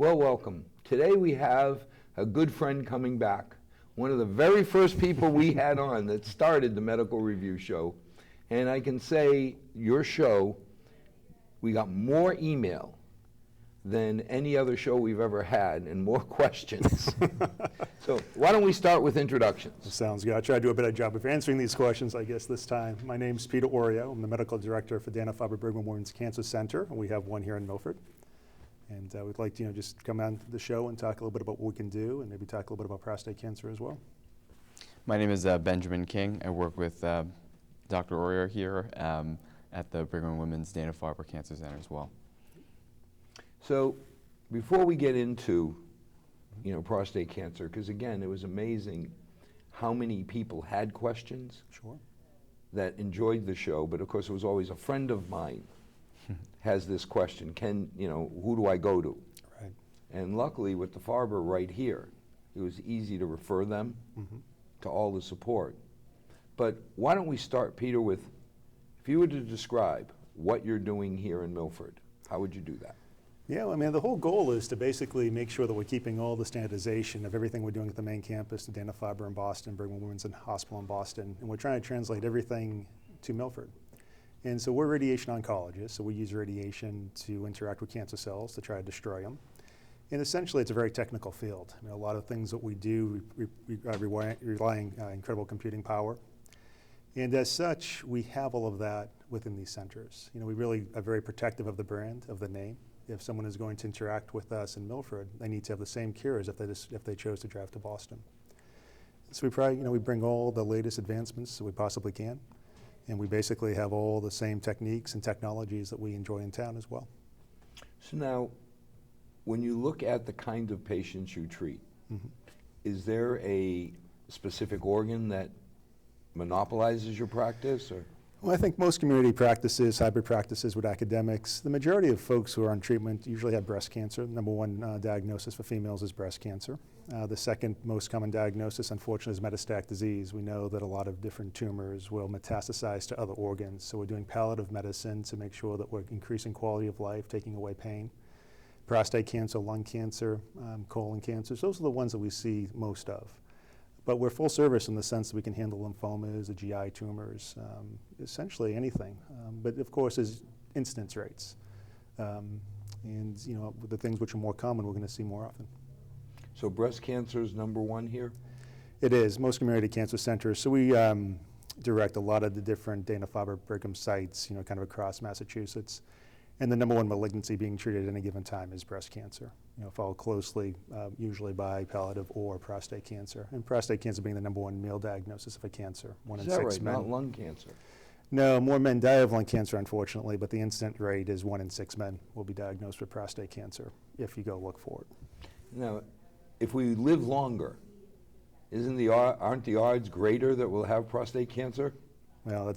Well, welcome. Today we have a good friend coming back. One of the very first people we had on that started the Medical Review Show. And I can say your show, we got more email than any other show we've ever had and more questions. So why don't we start with introductions? Sounds good. I'll try to do a better job of answering these questions, I guess, this time. My name's Peter Orio. I'm the medical director for Dana-Farber Brigham and Women's Cancer Center, and we have one here in Milford. And we'd like to, just come on the show and talk a little bit about what we can do, and maybe talk a little bit about prostate cancer as well. My name is Benjamin King. I work with Dr. Orio here at the Brigham and Women's Dana-Farber Cancer Center as well. So before we get into, prostate cancer, because again, it was amazing how many people had questions. Sure. That enjoyed the show, but of course it was always a friend of mine has this question, who do I go to? Right. And luckily with the Farber right here, it was easy to refer them to all the support. But why don't we start, Peter, with, if you were to describe what you're doing here in Milford, how would you do that? Yeah, the whole goal is to basically make sure that we're keeping all the standardization of everything we're doing at the main campus, the Dana-Farber in Boston, Brigham and Women's Hospital in Boston, and we're trying to translate everything to Milford. And so we're radiation oncologists, so we use radiation to interact with cancer cells to try to destroy them. And essentially, it's a very technical field. A lot of things that we do relying incredible computing power. And as such, we have all of that within these centers. We really are very protective of the brand, of the name. If someone is going to interact with us in Milford, they need to have the same cures if they chose to drive to Boston. So we bring all the latest advancements that we possibly can. And we basically have all the same techniques and technologies that we enjoy in town as well. So now, when you look at the kind of patients you treat, is there a specific organ that monopolizes your practice? Or? Well, I think most community practices, hybrid practices with academics, the majority of folks who are on treatment usually have breast cancer. Number one diagnosis for females is breast cancer. The second most common diagnosis, unfortunately, is metastatic disease. We know that a lot of different tumors will metastasize to other organs, so we're doing palliative medicine to make sure that we're increasing quality of life, taking away pain. Prostate cancer, lung cancer, colon cancers, those are the ones that we see most of. But we're full service in the sense that we can handle lymphomas, the GI tumors, essentially anything. But of course, there's incidence rates. And the things which are more common, we're going to see more often. So breast cancer is number one here? It is, most community cancer centers. So we direct a lot of the different Dana-Farber Brigham sites, kind of across Massachusetts. And the number one malignancy being treated at any given time is breast cancer, followed closely usually by palliative or prostate cancer. And prostate cancer being the number one male diagnosis of a cancer, 1 in 6 men. Is that right, not lung cancer? No, more men die of lung cancer, unfortunately, but the incident rate is 1 in 6 men will be diagnosed with prostate cancer if you go look for it. Now, if we live longer, aren't the odds greater that we'll have prostate cancer? Well,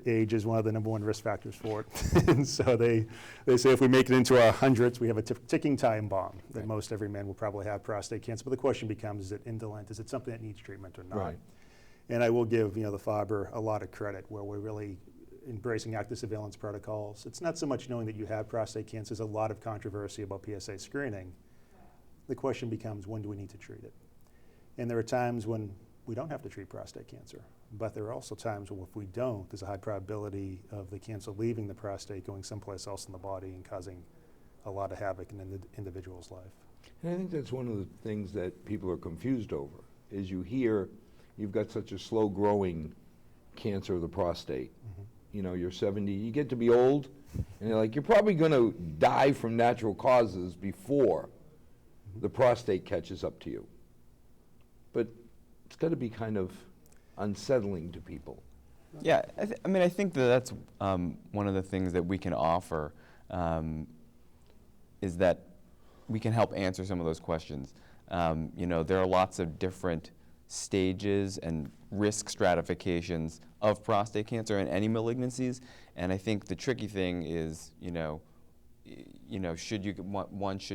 age is one of the number one risk factors for it. And so they say if we make it into our hundreds, we have a ticking time bomb that most every man will probably have prostate cancer. But the question becomes, is it indolent? Is it something that needs treatment or not? Right. And I will give the Farber a lot of credit where we're really embracing active surveillance protocols. It's not so much knowing that you have prostate cancer. There's a lot of controversy about PSA screening. The question becomes, when do we need to treat it? And there are times when we don't have to treat prostate cancer. But there are also times when if we don't, there's a high probability of the cancer leaving the prostate, going someplace else in the body and causing a lot of havoc in an individual's life. And I think that's one of the things that people are confused over, is you hear you've got such a slow growing cancer of the prostate. You're 70, you get to be old, and they're like, you're probably going to die from natural causes before the prostate catches up to you. But it's got to be kind of unsettling to people. Yeah, I think that's one of the things that we can offer is that we can help answer some of those questions. There are lots of different stages and risk stratifications of prostate cancer and any malignancies, and I think the tricky thing is, should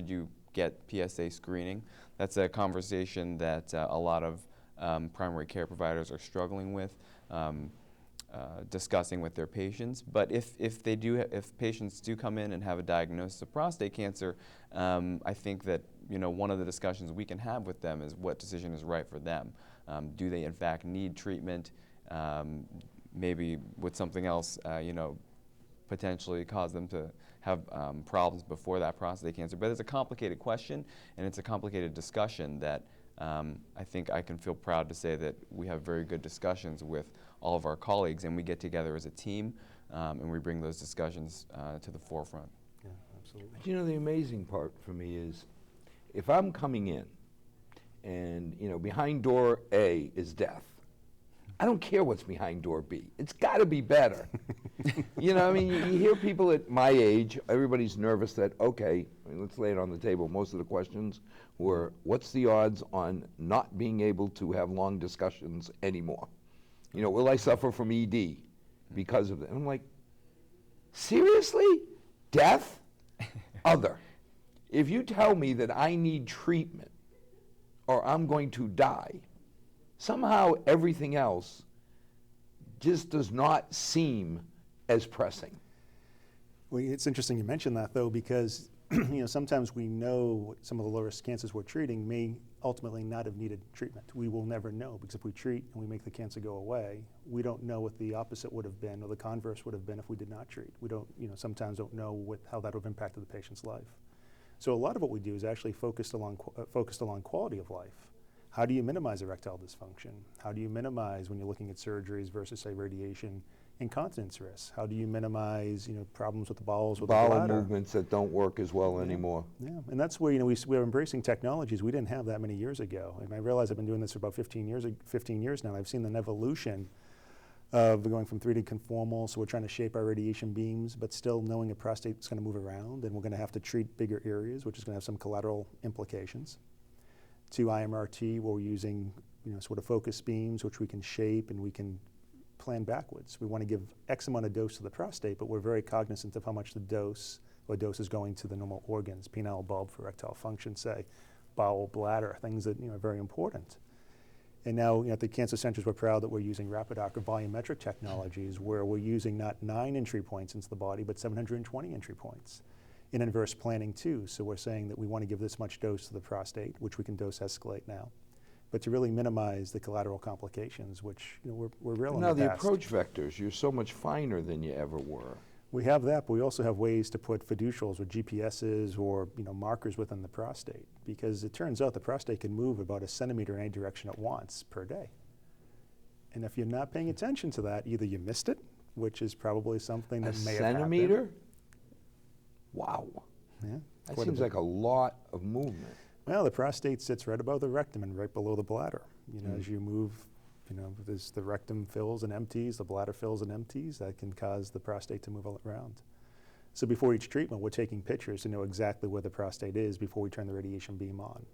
you get PSA screening? That's a conversation that a lot of primary care providers are struggling with, discussing with their patients. But if patients do come in and have a diagnosis of prostate cancer, I think that one of the discussions we can have with them is what decision is right for them. Do they in fact need treatment? Maybe with something else, potentially cause them to have problems before that prostate cancer. But it's a complicated question, and it's a complicated discussion that I think I can feel proud to say that we have very good discussions with all of our colleagues, and we get together as a team, and we bring those discussions to the forefront. Yeah, absolutely. You know, the amazing part for me is if I'm coming in and, behind door A is death, I don't care what's behind door B. It's got to be better. You hear people at my age, everybody's nervous that, okay, let's lay it on the table. Most of the questions were, what's the odds on not being able to have long discussions anymore? Will I suffer from ED because of it? And I'm like, seriously? Death? Other. If you tell me that I need treatment or I'm going to die, somehow everything else just does not seem as pressing. Well, it's interesting you mention that, though, because sometimes we know some of the low-risk cancers we're treating may ultimately not have needed treatment. We will never know, because if we treat and we make the cancer go away, we don't know what the opposite would have been or the converse would have been if we did not treat. We don't, sometimes don't know how that would have impacted the patient's life. So a lot of what we do is actually focused along quality of life. How do you minimize erectile dysfunction? How do you minimize, when you're looking at surgeries versus, say, radiation, incontinence risks? How do you minimize, problems with the bowels, with the Bowel bladder? movements that don't work as well anymore. Yeah, and that's where we're embracing technologies we didn't have that many years ago. And I realize I've been doing this for about 15 years now. I've seen an evolution of going from 3D conformal, so we're trying to shape our radiation beams, but still knowing a prostate is going to move around, and we're going to have to treat bigger areas, which is going to have some collateral implications. To IMRT, where we're using sort of focus beams, which we can shape and we can plan backwards. We want to give X amount of dose to the prostate, but we're very cognizant of how much the dose is going to the normal organs, penile bulb for erectile function, say, bowel, bladder, things that are very important. And now at the cancer centers, we're proud that we're using rapid arc or volumetric technologies, where we're using not 9 entry points into the body, but 720 entry points. In inverse planning too, so we're saying that we want to give this much dose to the prostate, which we can dose escalate now, but to really minimize the collateral complications, which we're real in the past. Now the approach vectors, you're so much finer than you ever were. We have that, but we also have ways to put fiducials or GPSs or markers within the prostate, because it turns out the prostate can move about 1 centimeter in any direction at once per day. And if you're not paying attention to that, either you missed it, which is probably something that may have happened. 1 centimeter? Wow. Yeah, That seems like a lot of movement. Well, the prostate sits right above the rectum and right below the bladder. As you move, as the rectum fills and empties, the bladder fills and empties, that can cause the prostate to move all around. So before each treatment, we're taking pictures to know exactly where the prostate is before we turn the radiation beam on.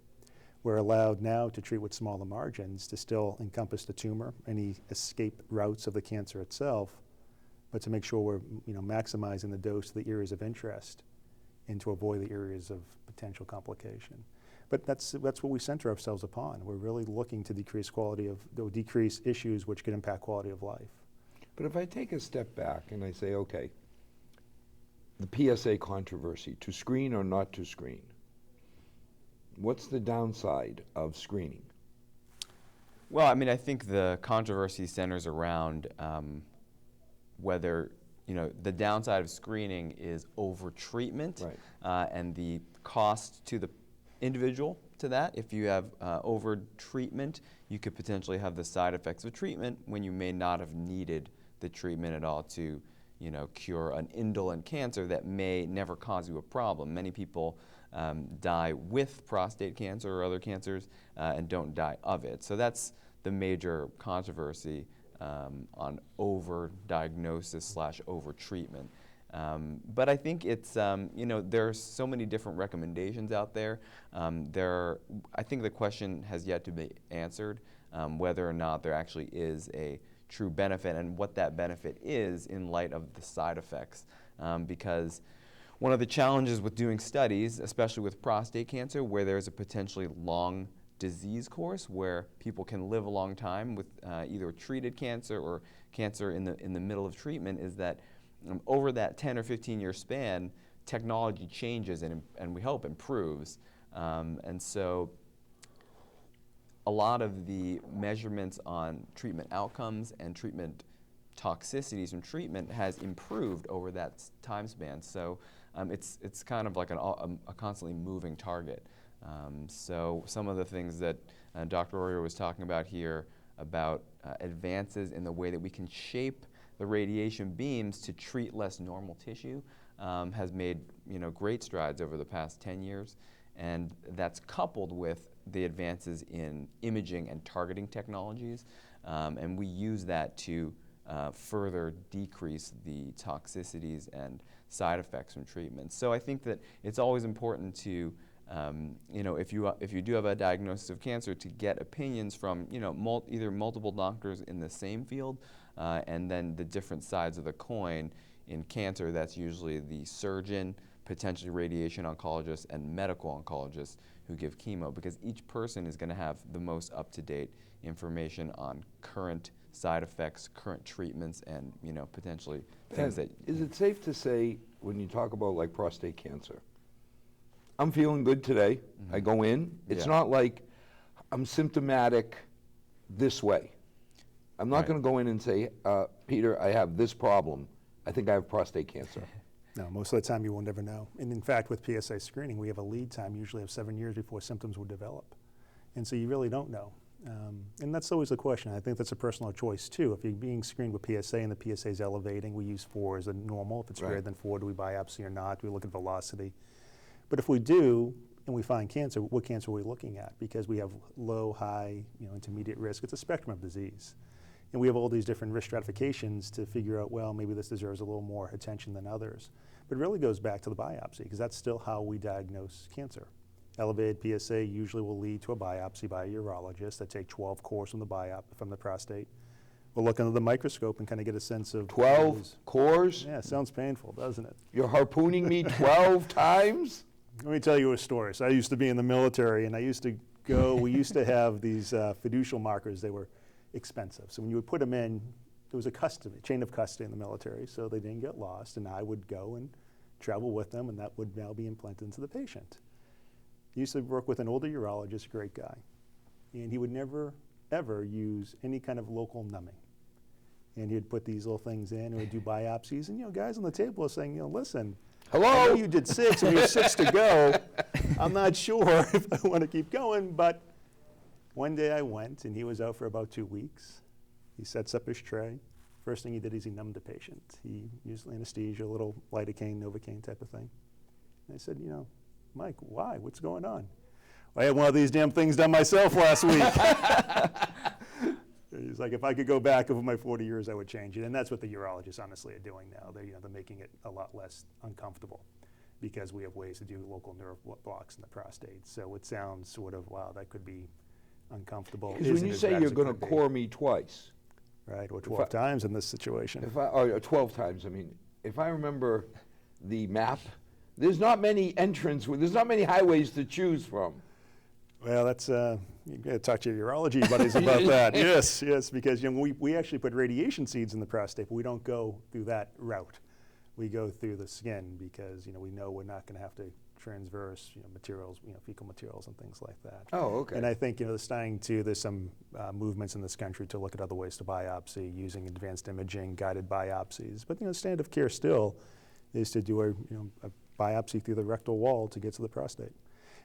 We're allowed now to treat with smaller margins to still encompass the tumor, any escape routes of the cancer itself, but to make sure we're maximizing the dose to the areas of interest and to avoid the areas of potential complication. But that's what we center ourselves upon. We're really looking to decrease issues which could impact quality of life. But if I take a step back and I say, okay, the PSA controversy, to screen or not to screen, what's the downside of screening? Well, I think the controversy centers around whether the downside of screening is over-treatment, right, and the cost to the individual to that. If you have over-treatment, you could potentially have the side effects of treatment when you may not have needed the treatment at all to cure an indolent cancer that may never cause you a problem. Many people die with prostate cancer or other cancers and don't die of it. So that's the major controversy on over-diagnosis / over-treatment. But I think it's, there are so many different recommendations out there. I think the question has yet to be answered, whether or not there actually is a true benefit and what that benefit is in light of the side effects. Because one of the challenges with doing studies, especially with prostate cancer, where there's a potentially long disease course where people can live a long time with either treated cancer or cancer in the middle of treatment, is that over that 10 or 15 year span, technology changes and we hope improves. And so a lot of the measurements on treatment outcomes and treatment toxicities from treatment has improved over that time span. So it's kind of like a constantly moving target. So some of the things that Dr. Orio was talking about here about advances in the way that we can shape the radiation beams to treat less normal tissue has made great strides over the past 10 years. And that's coupled with the advances in imaging and targeting technologies. And we use that to further decrease the toxicities and side effects from treatment. So I think that it's always important to, if you do have a diagnosis of cancer, to get opinions from either multiple doctors in the same field, and then the different sides of the coin. In cancer, that's usually the surgeon, potentially radiation oncologist, and medical oncologist who give chemo, because each person is going to have the most up-to-date information on current side effects, current treatments, and potentially things that. Is it safe to say, when you talk about like prostate cancer, I'm feeling good today, I go in, it's not like I'm symptomatic this way. I'm not going to go in and say, Peter, I have this problem, I think I have prostate cancer. No, most of the time you will never know. And in fact, with PSA screening, we have a lead time usually of 7 years before symptoms will develop. And so you really don't know. And that's always the question. I think that's a personal choice too. If you're being screened with PSA and the PSA is elevating, we use 4 as a normal. If it's greater than 4, do we biopsy or not? Do we look at velocity? But if we do, and we find cancer, what cancer are we looking at? Because we have low, high, intermediate risk. It's a spectrum of disease. And we have all these different risk stratifications to figure out, well, maybe this deserves a little more attention than others. But it really goes back to the biopsy, because that's still how we diagnose cancer. Elevated PSA usually will lead to a biopsy by a urologist. They take 12 cores from the prostate. We'll look under the microscope and kind of get a sense of 12 cores? Yeah, it sounds painful, doesn't it? You're harpooning me 12 times? Let me tell you a story. So I used to be in the military, and I used to go, we used to have these fiducial markers. They were expensive. So when you would put them in, there was a chain of custody in the military, so they didn't get lost, and I would go and travel with them, and that would now be implanted into the patient. I used to work with an older urologist, a great guy, and he would never, ever use any kind of local numbing. And he'd put these little things in, and would do biopsies, and guys on the table are saying, listen, hello? I know you did 6, and we have 6 to go. I'm not sure if I want to keep going, but one day I went, and he was out for about 2 weeks. He sets up his tray. First thing he did is he numbed the patient. He used anesthesia, a little lidocaine, Novocaine type of thing. And I said, Mike, why? What's going on? Well, I had one of these damn things done myself last week. He's like, if I could go back over my 40 years, I would change it. And that's what the urologists honestly are doing now. They're making it a lot less uncomfortable, because we have ways to do local nerve blocks in the prostate. So it sounds sort of, wow, that could be uncomfortable. Because when you say you're going to core me twice. Right, or 12 times in this situation. Or 12 times, if I remember the map, there's not many there's not many highways to choose from. Well, that's, you got to talk to your urology buddies about that. Yes, because we actually put radiation seeds in the prostate, but we don't go through that route. We go through the skin, because we know we're not going to have to transverse materials, fecal materials and things like that. Oh, okay. And I think there's some movements in this country to look at other ways to biopsy using advanced imaging, guided biopsies. But standard of care still is to do a biopsy through the rectal wall to get to the prostate.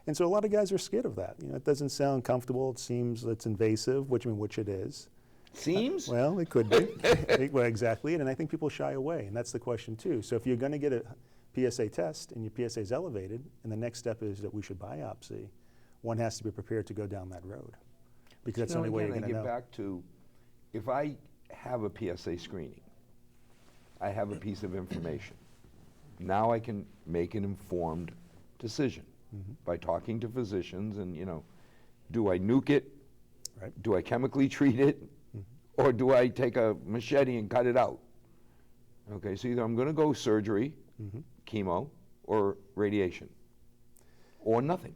And so a lot of guys are scared of that. It doesn't sound comfortable. It seems it's invasive, which it is. Seems? Well, it could be. Well, exactly. And I think people shy away, and that's the question too. So if you're going to get a PSA test and your PSA is elevated, and the next step is that we should biopsy, one has to be prepared to go down that road, because that's the only way you're going to know. I get back to, if I have a PSA screening, I have a piece of information. Now I can make an informed decision by talking to physicians, and do I nuke it? Right. Do I chemically treat it? Or do I take a machete and cut it out? Okay, so either I'm going to go surgery, chemo, or radiation, or nothing.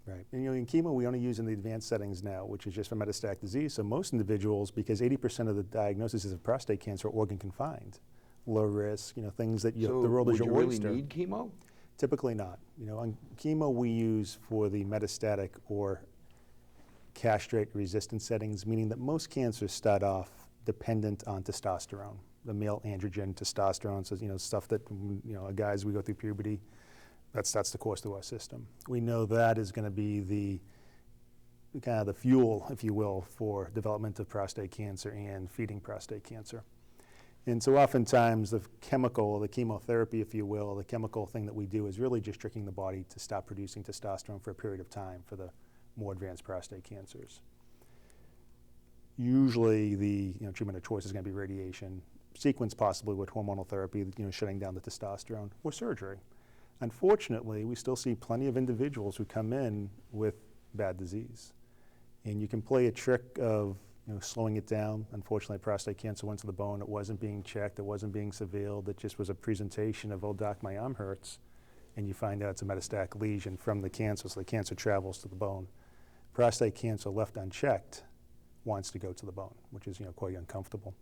Right. And in chemo, we only use in the advanced settings now, which is just for metastatic disease. So most individuals, because 80% of the diagnoses of prostate cancer are organ confined, low risk, things that the world is your oyster. So would you really need chemo? Typically not. You know, on chemo we use for the metastatic or castrate-resistant settings, meaning that most cancers start off dependent on testosterone, the male androgen testosterone, so, you know, stuff that, you know, guys, we go through puberty, that's the course through our system. We know that is going to be the kind of the fuel, if you will, for development of prostate cancer and feeding prostate cancer. And so oftentimes the chemical, the chemotherapy, if you will, the chemical thing that we do is really just tricking the body to stop producing testosterone for a period of time for the more advanced prostate cancers. Usually the treatment of choice is going to be radiation, sequenced possibly with hormonal therapy, shutting down the testosterone, or surgery. Unfortunately, we still see plenty of individuals who come in with bad disease. And you can play a trick of slowing it down. Unfortunately, prostate cancer went to the bone. It wasn't being checked. It wasn't being surveilled. It just was a presentation of, oh, doc, my arm hurts. And you find out it's a metastatic lesion from the cancer, so the cancer travels to the bone. Prostate cancer left unchecked wants to go to the bone, which is quite uncomfortable.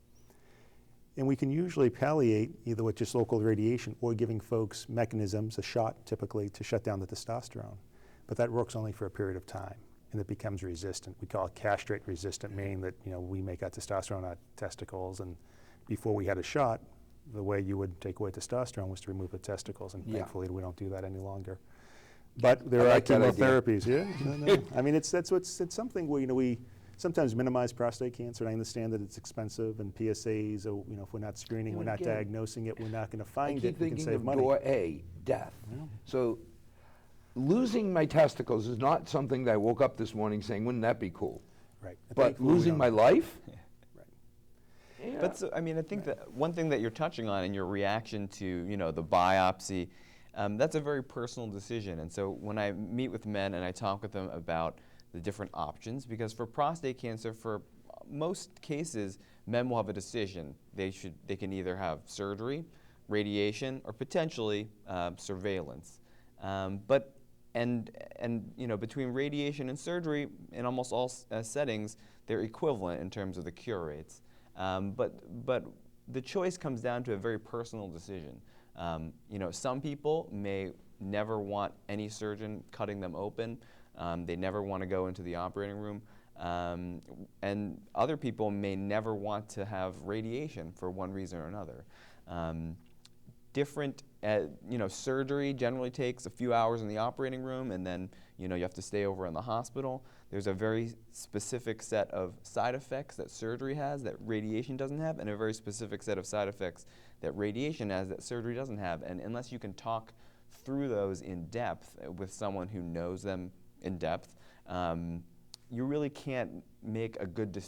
And we can usually palliate either with just local radiation or giving folks mechanisms, a shot typically, to shut down the testosterone. But that works only for a period of time, and it becomes resistant. We call it castrate resistant, meaning that we make our testosterone out of testicles, and before we had a shot, the way you would take away testosterone was to remove the testicles, and thankfully we don't do that any longer. But there are chemotherapies. Yeah, no. I mean, it's something where we sometimes minimize prostate cancer, and I understand that it's expensive, and PSAs, or, if we're not screening, we're not diagnosing it, we're not going to find it, we can save money. Door A, death. Yeah. So losing my testicles is not something that I woke up this morning saying, wouldn't that be cool? Right. But losing my life? Right. Yeah. But so, I mean, I think that one thing that you're touching on in your reaction to, the biopsy, that's a very personal decision. And so when I meet with men and I talk with them about the different options, because for prostate cancer, for most cases, men will have a decision. They can either have surgery, radiation, or potentially surveillance. Between radiation and surgery, in almost all settings, they're equivalent in terms of the cure rates. But the choice comes down to a very personal decision. Some people may never want any surgeon cutting them open. They never want to go into the operating room. And other people may never want to have radiation for one reason or another. Surgery generally takes a few hours in the operating room, and then you have to stay over in the hospital. There's a very specific set of side effects that surgery has that radiation doesn't have, and a very specific set of side effects that radiation has that surgery doesn't have. And unless you can talk through those in depth with someone who knows them in depth, you really can't make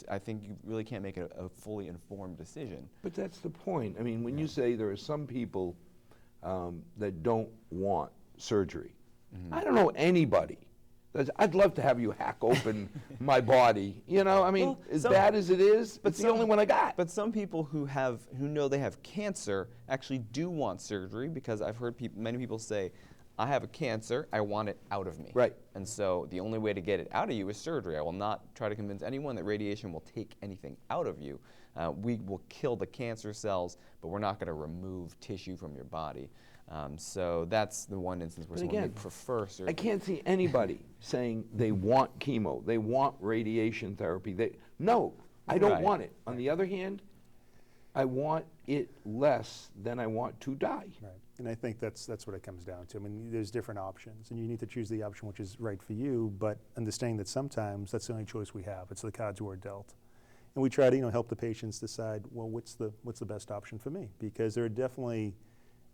I think you really can't make a fully informed decision. But that's the point. I mean, when you say there are some people that don't want surgery, I don't know anybody. I'd love to have you hack open my body. As bad as it is, it's the only one I got. But some people who know they have cancer actually do want surgery, because I've heard many people say, I have a cancer, I want it out of me. Right. And so the only way to get it out of you is surgery. I will not try to convince anyone that radiation will take anything out of you. We will kill the cancer cells, but we're not going to remove tissue from your body. So that's the one instance where someone would prefer surgery. I can't see anybody saying they want chemo, they want radiation therapy. No, I don't want it. On the other hand, I want it less than I want to die. Right. And I think that's what it comes down to. I mean, there's different options, and you need to choose the option which is right for you, but understanding that sometimes that's the only choice we have. It's the cards we're dealt. And we try to help the patients decide, well, what's the best option for me? Because there are definitely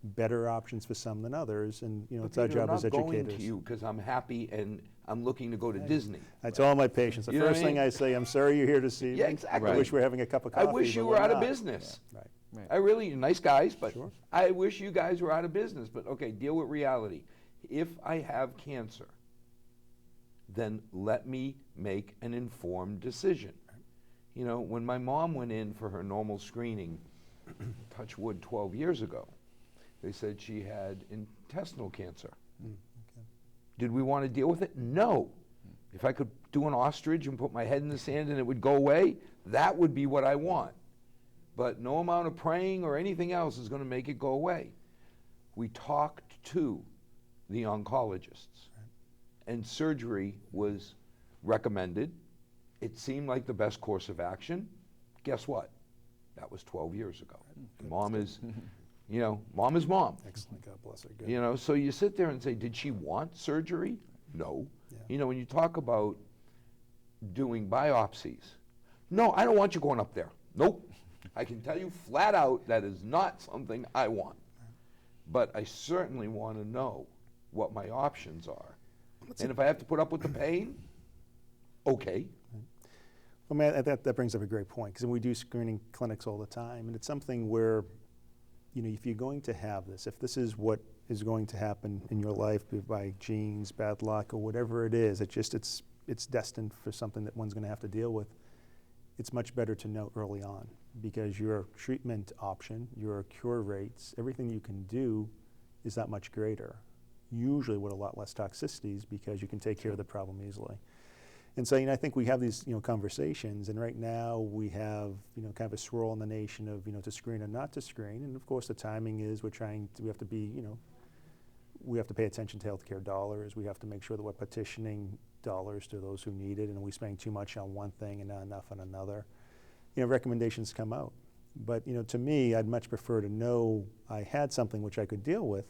better options for some than others, and it's our job as educators. I'm not going to you because I'm happy and I'm looking to go to Disney. I tell all my patients, the first thing I say, I'm sorry you're here to see me. Yeah, exactly. I wish we were having a cup of coffee. I wish you were out of business. Yeah, right. Right. I really, nice guys, but Sure. I wish you guys were out of business. But okay, deal with reality. If I have cancer, then let me make an informed decision. When my mom went in for her normal screening, touch wood, 12 years ago, they said she had intestinal cancer. Okay. Did we want to deal with it? No. If I could do an ostrich and put my head in the sand and it would go away, that would be what I want. But no amount of praying or anything else is going to make it go away. We talked to the oncologists. And surgery was recommended. It seemed like the best course of action. Guess what? That was 12 years ago. And mom is, mom is mom. Excellent, God bless her. Good. You know, so you sit there and say, did she want surgery? No. Yeah. You know, when you talk about doing biopsies, no, I don't want you going up there. Nope. I can tell you flat out that is not something I want. But I certainly want to know what my options are. And if I have to put up with the pain, okay. Well, man, that brings up a great point, because we do screening clinics all the time, and it's something where, if you're going to have this, if this is what is going to happen in your life by genes, bad luck, or whatever it is, it's destined for something that one's going to have to deal with. It's much better to know early on, because your treatment option, your cure rates, everything you can do is that much greater, usually with a lot less toxicities, because you can take care of the problem easily. And so, I think we have these, conversations, and right now we have, kind of a swirl in the nation of, to screen or not to screen. And of course, the timing is we have to be, we have to pay attention to healthcare dollars. We have to make sure that we're petitioning dollars to those who need it, and we spend too much on one thing and not enough on another. Recommendations come out. But, to me, I'd much prefer to know I had something which I could deal with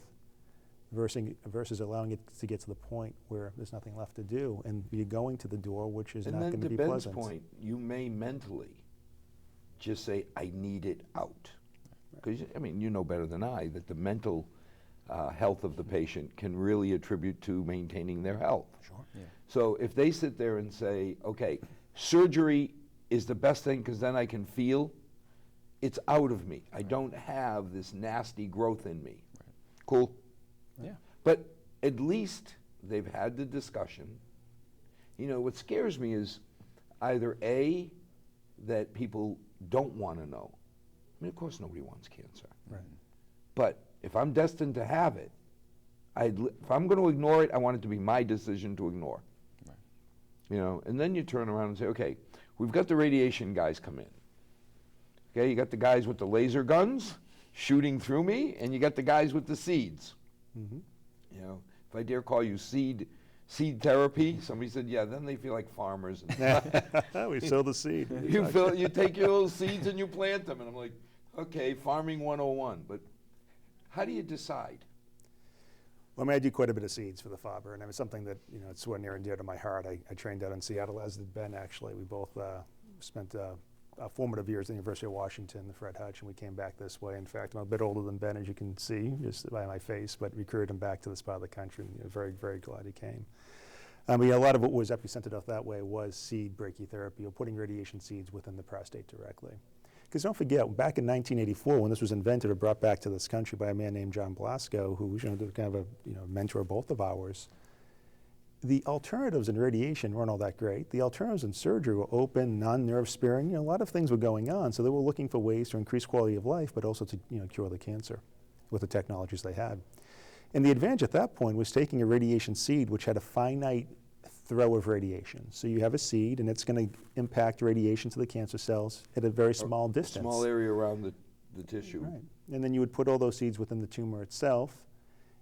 versus allowing it to get to the point where there's nothing left to do, and you're going to the door, which is not going to be pleasant. And then to Ben's point, you may mentally just say, I need it out. Because, you know better than I that the mental health of the patient can really attribute to maintaining their health. Sure. Yeah. So if they sit there and say, okay, surgery is the best thing because then I can feel, it's out of me. I don't have this nasty growth in me. Right. Cool? Yeah. But at least they've had the discussion. What scares me is either A, that people don't want to know. Of course nobody wants cancer. Right. But if I'm destined to have it, if I'm going to ignore it, I want it to be my decision to ignore. Right. And then you turn around and say, okay, we've got the radiation guys come in. Okay, you got the guys with the laser guns shooting through me, and you got the guys with the seeds. Mm-hmm. If I dare call you seed therapy, somebody said, yeah, then they feel like farmers. We sow the seed. You take your little seeds and you plant them, and I'm like, okay, farming 101. But how do you decide? Well, I do quite a bit of seeds for the Faber, and it was something that, it's sort of near and dear to my heart. I trained out in Seattle, as did Ben, actually. We both spent formative years at the University of Washington, the Fred Hutch, and we came back this way. In fact, I'm a bit older than Ben, as you can see, just by my face, but recruited him back to this part of the country, and very, very glad he came. A lot of what was epicentered off that way was seed brachytherapy, or putting radiation seeds within the prostate directly. Because don't forget, back in 1984, when this was invented or brought back to this country by a man named John Blasco, who was kind of a mentor of both of ours, the alternatives in radiation weren't all that great. The alternatives in surgery were open, non-nerve sparing. A lot of things were going on, so they were looking for ways to increase quality of life, but also to cure the cancer with the technologies they had. And the advantage at that point was taking a radiation seed which had a finite throw of radiation. So you have a seed, and it's going to impact radiation to the cancer cells at a very small distance. Small area around the tissue. Right. And then you would put all those seeds within the tumor itself.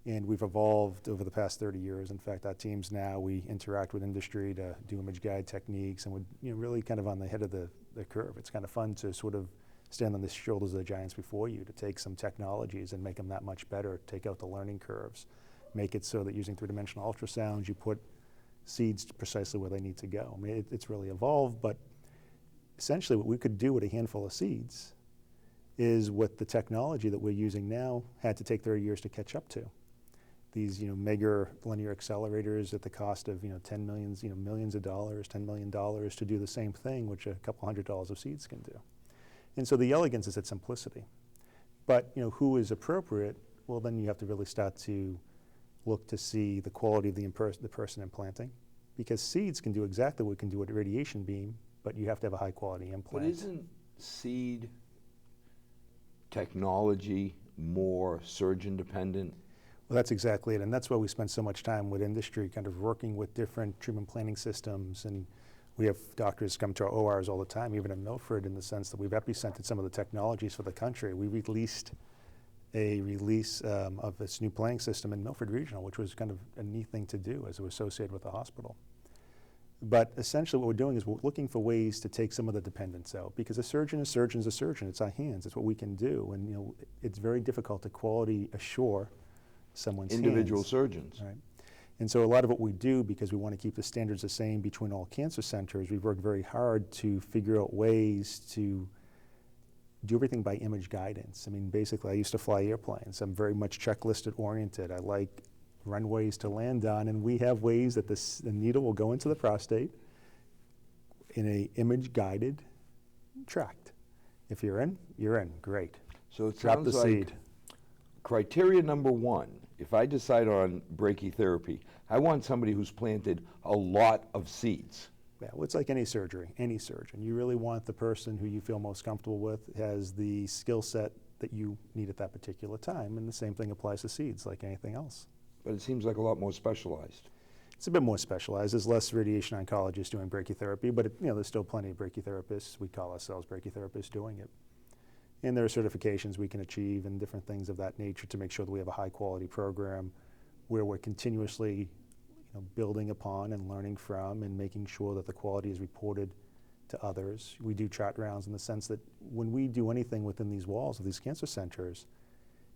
And we've evolved over the past 30 years. In fact, our teams now, we interact with industry to do image guide techniques, and we're really kind of on the head of the curve. It's kind of fun to sort of stand on the shoulders of the giants before you, to take some technologies and make them that much better, take out the learning curves, make it so that using three-dimensional ultrasounds, you put seeds precisely where they need to go. It's really evolved, but essentially what we could do with a handful of seeds is what the technology that we're using now had to take 30 years to catch up to. These mega linear accelerators at the cost of millions of dollars, $10 million to do the same thing, which a couple $100 of seeds can do. And so the elegance is its simplicity. But who is appropriate? Well, then you have to really start to look to see the quality of the person implanting, because seeds can do exactly what it can do with a radiation beam, but you have to have a high quality implant. But isn't seed technology more surgeon dependent? Well, that's exactly it, and that's why we spend so much time with industry, kind of working with different treatment planning systems, and we have doctors come to our ORs all the time, even in Milford, in the sense that we've epicentered some of the technologies for the country. We released a release of this new planning system in Milford Regional, which was kind of a neat thing to do as it was associated with the hospital. But essentially what we're doing is we're looking for ways to take some of the dependence out, because a surgeon is a surgeon. It's our hands. It's what we can do. And it's very difficult to quality assure someone's Individual hands. surgeons. Right. And so a lot of what we do, because we want to keep the standards the same between all cancer centers, we've worked very hard to figure out ways to do everything by image guidance. I mean, basically, I used to fly airplanes. I'm very much checklisted oriented. I like runways to land on, and we have ways that the needle will go into the prostate in a image guided tract. If you're in, you're in. Great. So it Drop sounds the like seed. criteria number one, if I decide on brachytherapy, I want somebody who's planted a lot of seeds. Yeah, well, it's like any surgery, any surgeon. You really want the person who you feel most comfortable with, has the skill set that you need at that particular time, and the same thing applies to seeds like anything else. But it seems like a lot more specialized. It's a bit more specialized. There's less radiation oncologists doing brachytherapy, but there's still plenty of brachytherapists. We call ourselves brachytherapists doing it. And there are certifications we can achieve and different things of that nature to make sure that we have a high quality program where we're continuously building upon and learning from and making sure that the quality is reported to others. We do chart rounds in the sense that when we do anything within these walls of these cancer centers,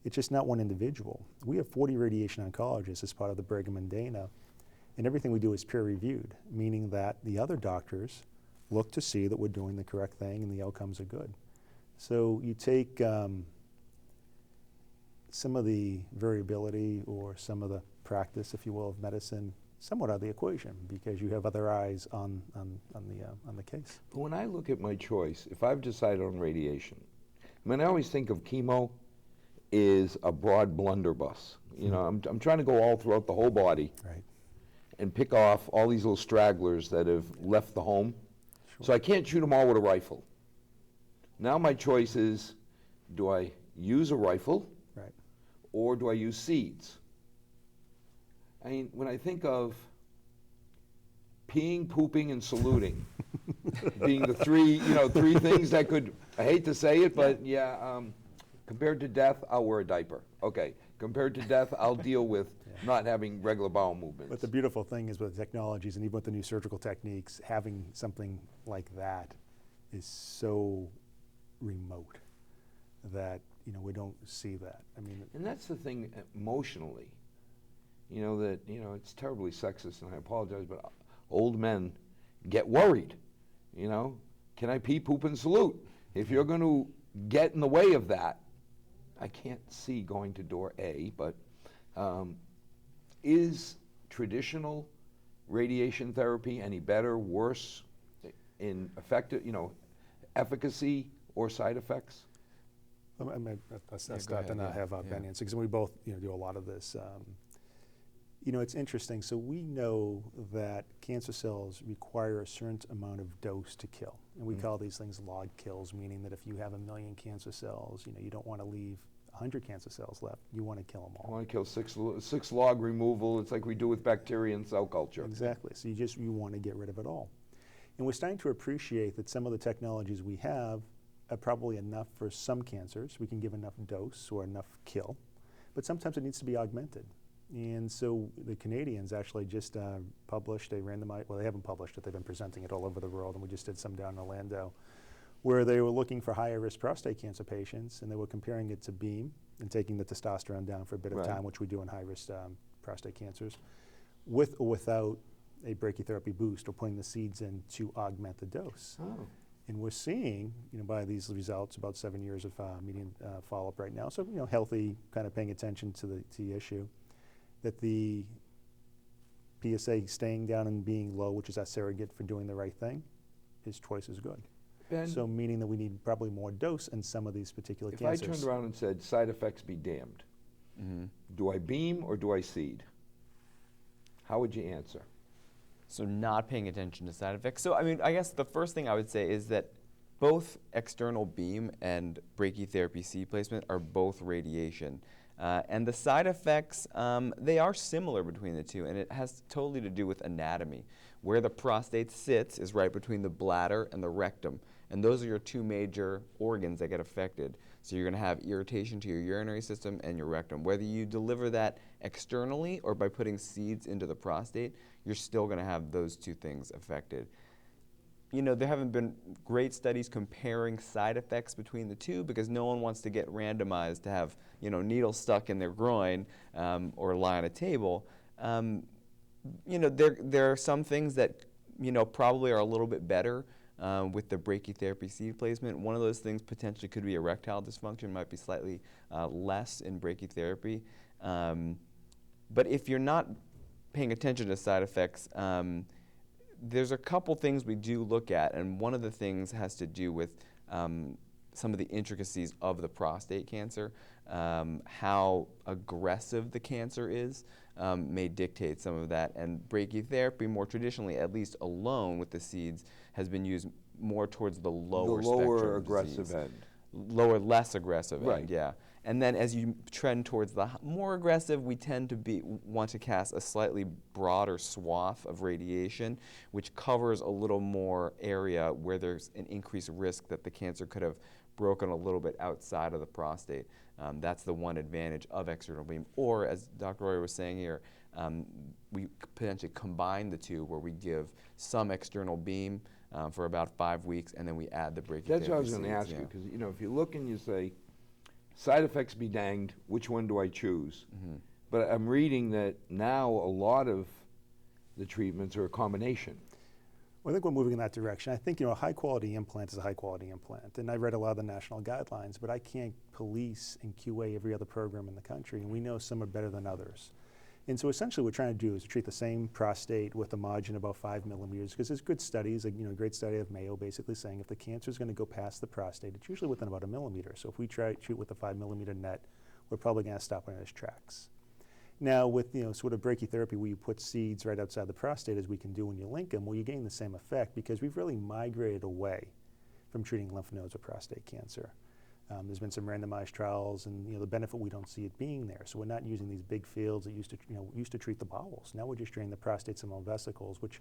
it's just not one individual. We have 40 radiation oncologists as part of the Brigham and Dana, and everything we do is peer reviewed, meaning that the other doctors look to see that we're doing the correct thing and the outcomes are good. So you take some of the variability or some of the practice, if you will, of medicine somewhat out of the equation because you have other eyes on the case. But when I look at my choice, if I've decided on radiation, I always think of chemo is a broad blunderbuss. I'm trying to go all throughout the whole body Right. and pick off all these little stragglers that have left the home. Sure. So I can't shoot them all with a rifle. Now my choice is, do I use a rifle Right. or do I use seeds? I mean, when I think of peeing, pooping, and saluting being the three things that could, I hate to say it, but compared to death, I'll wear a diaper. Okay, compared to death, I'll deal with not having regular bowel movements. But the beautiful thing is with technologies and even with the new surgical techniques, having something like that is so remote that we don't see that. I mean, and that's the thing emotionally. It's terribly sexist, and I apologize, but old men get worried. Can I pee, poop, and salute? If you're going to get in the way of that, I can't see going to door A, but is traditional radiation therapy any better, worse in efficacy or side effects? I'll go start, ahead, then I'll yeah, have yeah. Ben answer, because we both do a lot of this. It's interesting. So we know that cancer cells require a certain amount of dose to kill. And we call these things log kills, meaning that if you have 1 million cancer cells, you don't want to leave 100 cancer cells left. You want to kill them I all. want to kill six log removal. It's like we do with bacteria and cell culture. Exactly. So you want to get rid of it all. And we're starting to appreciate that some of the technologies we have are probably enough for some cancers. We can give enough dose or enough kill. But sometimes it needs to be augmented. And so the Canadians actually just published a randomized, well, they haven't published it, they've been presenting it all over the world, and we just did some down in Orlando, where they were looking for higher risk prostate cancer patients, and they were comparing it to BEAM and taking the testosterone down for a bit of Right. time, which we do in high risk prostate cancers, with or without a brachytherapy boost or putting the seeds in to augment the dose. Oh. And we're seeing, by these results, about 7 years of median follow-up right now, so healthy, kind of paying attention to the issue, that the PSA staying down and being low, which is that surrogate for doing the right thing, is twice as good. Ben, So meaning that we need probably more dose in some of these particular if cancers. I turned around and said, side effects be damned, do I beam or do I seed? How would you answer? So not paying attention to side effects. So I guess the first thing I would say is that both external beam and brachytherapy seed placement are both radiation. And the side effects, they are similar between the two, and it has totally to do with anatomy. Where the prostate sits is right between the bladder and the rectum. And those are your two major organs that get affected. So you're going to have irritation to your urinary system and your rectum. Whether you deliver that externally or by putting seeds into the prostate, you're still going to have those two things affected. There haven't been great studies comparing side effects between the two because no one wants to get randomized to have, needles stuck in their groin or lie on a table. There are some things that, probably are a little bit better with the brachytherapy seed placement. One of those things potentially could be erectile dysfunction, might be slightly less in brachytherapy. But if you're not paying attention to side effects, there's a couple things we do look at, and one of the things has to do with some of the intricacies of the prostate cancer. How aggressive the cancer is may dictate some of that, and brachytherapy, more traditionally, at least alone with the seeds, has been used more towards the lower spectrum aggressive disease. end. Lower, less aggressive Right. end, yeah. And then as you trend towards the more aggressive, we tend to want to cast a slightly broader swath of radiation, which covers a little more area where there's an increased risk that the cancer could have broken a little bit outside of the prostate. That's the one advantage of external beam. Or, as Dr. Orio was saying here, we potentially combine the two, where we give some external beam for about 5 weeks, and then we add the brachytherapy. That's what I was going to seeds, ask yeah. you, because if you look and you say, side effects be danged, which one do I choose? Mm-hmm. But I'm reading that now a lot of the treatments are a combination. Well, I think we're moving in that direction. I think, a high-quality implant is a high-quality implant. And I read a lot of the national guidelines, but I can't police and QA every other program in the country, and we know some are better than others. And so essentially what we're trying to do is to treat the same prostate with a margin about 5 millimeters, because there's good studies, like, a great study of Mayo basically saying if the cancer is going to go past the prostate, it's usually within about 1 millimeter. So if we try to treat with a 5 millimeter net, we're probably going to stop it in its tracks. Now with, sort of brachytherapy where you put seeds right outside the prostate, as we can do when you link them, well, you gain the same effect because we've really migrated away from treating lymph nodes with prostate cancer. There's been some randomized trials, and the benefit, we don't see it being there. So we're not using these big fields that used to treat the bowels. Now we're just draining the prostate seminal vesicles, which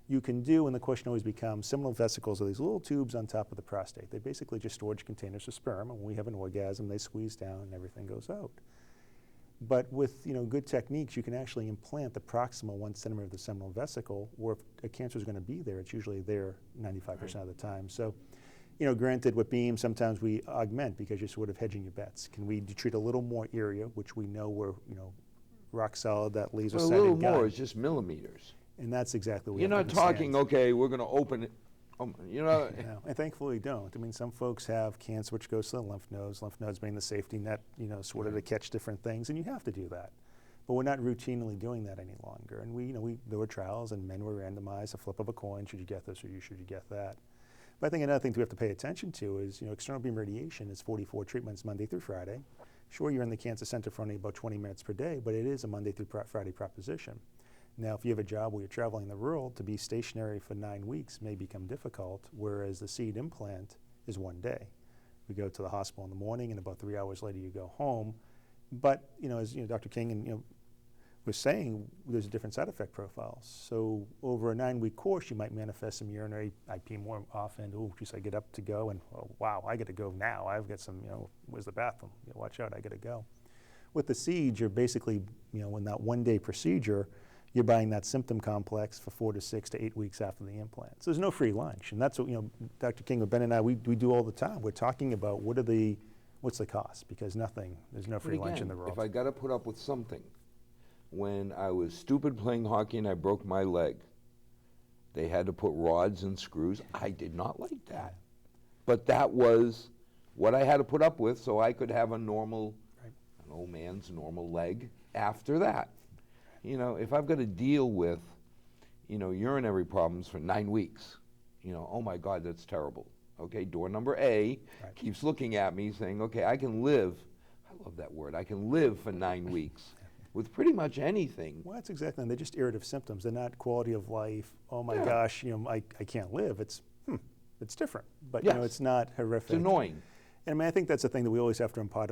you can do, and the question always becomes, seminal vesicles are these little tubes on top of the prostate. They're basically just storage containers for sperm, and when we have an orgasm, they squeeze down and everything goes out. But with good techniques, you can actually implant the proximal 1 centimeter of the seminal vesicle, where if a cancer is going to be there, it's usually there 95% of the time. So, granted, with beam, sometimes we augment because you're sort of hedging your bets. Can we treat a little more area, which we know we're, rock solid, that But a laser-sighted little gun. more is just millimeters. And that's exactly what we You're have not to talking, understand. okay, we're going to open it. No, and thankfully we don't. I mean, some folks have cancer which goes to the lymph nodes being the safety net, sort of to catch different things, and you have to do that. But we're not routinely doing that any longer. And there were trials, and men were randomized, a flip of a coin, should you get this or should you get that? But I think another thing we have to pay attention to is, external beam radiation is 44 treatments Monday through Friday. Sure, you're in the cancer center for only about 20 minutes per day, but it is a Monday through Friday proposition. Now, if you have a job where you're traveling the world, to be stationary for 9 weeks may become difficult, whereas the seed implant is 1 day. We go to the hospital in the morning, and about 3 hours later you go home. But, as Dr. King and was saying, there's different side effect profiles. So over a 9-week course, you might manifest some urinary IP more often. Oh, geez, I get up to go, and oh, wow, I got to go now. I've got some, where's the bathroom? Watch out, I got to go. With the seeds, you're basically, in that 1-day procedure, you're buying that symptom complex for 4 to 6 to 8 weeks after the implant. So there's no free lunch, and that's what Dr. King, Ben, and I we do all the time. We're talking about what's the cost, because there's no free lunch in the world. If I got to put up with something, when I was stupid playing hockey and I broke my leg, they had to put rods and screws. I did not like that, but that was what I had to put up with, so I could have an old man's normal leg after that. If I've got to deal with, urinary problems for 9 weeks, oh my God, that's terrible. Okay, door number A keeps looking at me saying, okay, I can live, I love that word, I can live for 9 weeks with pretty much anything. Well, that's exactly, and they're just irritative symptoms. They're not quality of life. Oh my gosh, I can't live. It's different, but it's not horrific. It's annoying. And I think that's the thing that we always have to impart,